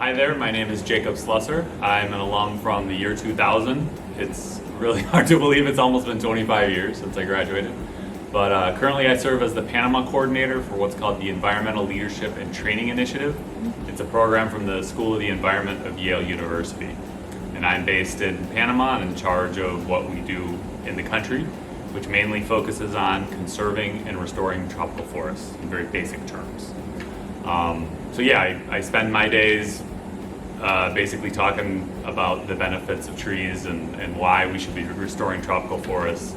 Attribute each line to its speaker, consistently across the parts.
Speaker 1: Hi there, my name is Jacob Slusser. I'm an alum from the year 2000. It's really hard to believe it's almost been 25 years since I graduated. But currently I serve as the Panama coordinator for what's called the Environmental Leadership and Training Initiative. It's a program from the School of the Environment of Yale University. And I'm based in Panama and in charge of what we do in the country, which mainly focuses on conserving and restoring tropical forests in very basic terms. I spend my days basically talking about the benefits of trees and why we should be restoring tropical forests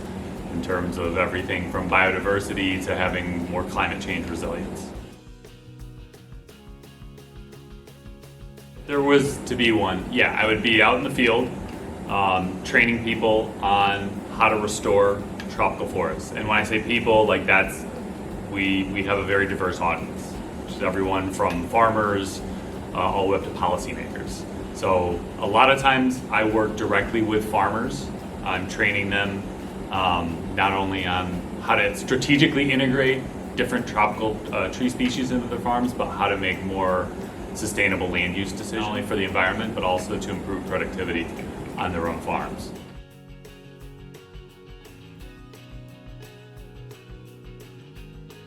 Speaker 1: in terms of everything from biodiversity to having more climate change resilience. If there was to be one, I would be out in the field training people on how to restore tropical forests. And when I say people, we have a very diverse audience, which is everyone from farmers all the way up to policymakers. So a lot of times I work directly with farmers. I'm training them not only on how to strategically integrate different tropical tree species into their farms, but how to make more sustainable land use decisions, not only for the environment, but also to improve productivity on their own farms.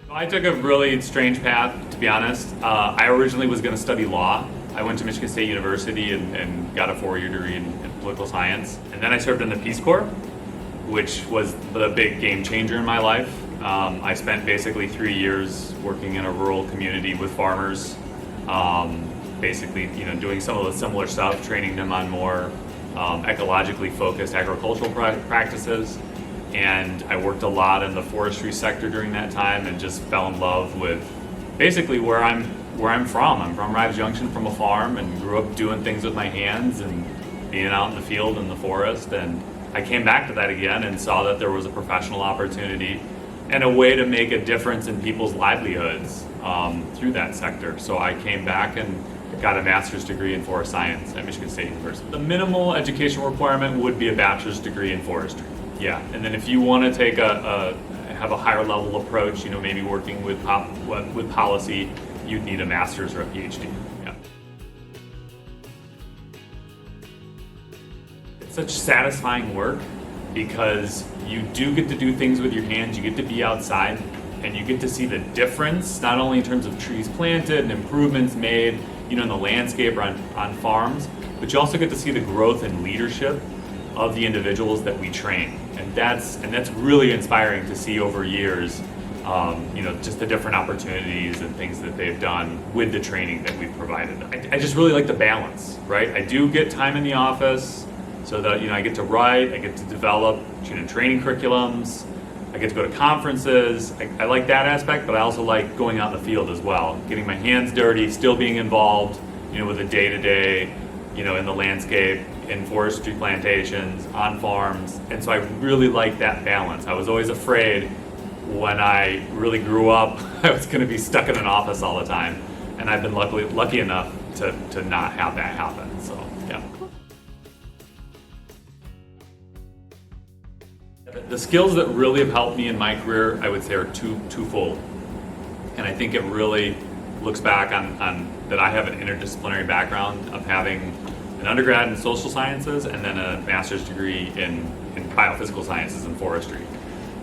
Speaker 1: I took a really strange path, to be honest. I originally was going to study law. I went to Michigan State University and got a 4-year degree in political science. And then I served in the Peace Corps, which was the big game changer in my life. I spent basically 3 years working in a rural community with farmers, doing some of the similar stuff, training them on more ecologically focused agricultural practices. And I worked a lot in the forestry sector during that time and just fell in love with basically where I'm from. I'm from Rives Junction, from a farm, and grew up doing things with my hands and being out in the field in the forest. And I came back to that again and saw that there was a professional opportunity and a way to make a difference in people's livelihoods through that sector. So I came back and got a master's degree in forest science at Michigan State University. The minimal education requirement would be a bachelor's degree in forestry. Yeah, and then if you want to take have a higher level approach, maybe working with policy, you'd need a master's or a PhD. Yeah. It's such satisfying work because you do get to do things with your hands. You get to be outside, and you get to see the difference, not only in terms of trees planted and improvements made, in the landscape or on farms, but you also get to see the growth and leadership of the individuals that we train. And that's really inspiring to see over years, just the different opportunities and things that they've done with the training that we've provided. I just really like the balance, right? I do get time in the office so that, I get to write, I get to develop training curriculums, I get to go to conferences. I like that aspect, but I also like going out in the field as well, getting my hands dirty, still being involved, with the day-to-day, in the landscape, in forestry plantations, on farms. And so I really like that balance. I was always afraid when I really grew up, I was going to be stuck in an office all the time. And I've been lucky enough to not have that happen. So, yeah. The skills that really have helped me in my career, I would say, are twofold. And I think it really looks back on that I have an interdisciplinary background of having an undergrad in social sciences and then a master's degree in biophysical sciences and forestry.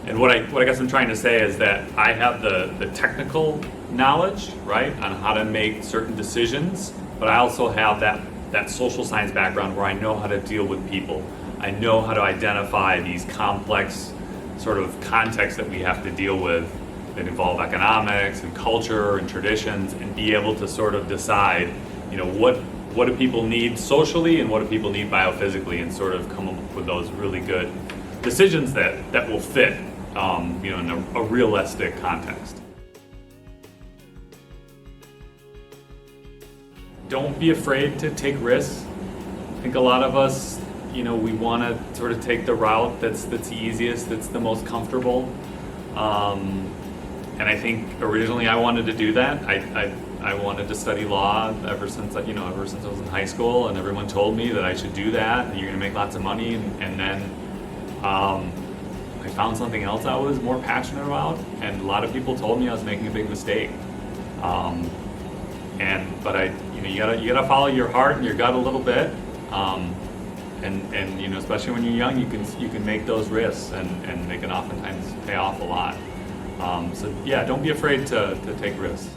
Speaker 1: And what I guess I'm trying to say is that I have the technical knowledge, right, on how to make certain decisions, but I also have that social science background where I know how to deal with people. I know how to identify these complex sort of contexts that we have to deal with that involve economics and culture and traditions, and be able to sort of decide, what do people need socially and what do people need biophysically, and sort of come up with those really good decisions that will fit, in a realistic context. Don't be afraid to take risks. I think a lot of us, we want to sort of take the route that's the easiest, that's the most comfortable. And I think originally I wanted to do that. I wanted to study law ever since I was in high school, and everyone told me that I should do that, and you're going to make lots of money. And then I found something else I was more passionate about, and a lot of people told me I was making a big mistake. But you gotta follow your heart and your gut a little bit. And especially when you're young, you can make those risks, and they can oftentimes pay off a lot. So yeah, don't be afraid to take risks.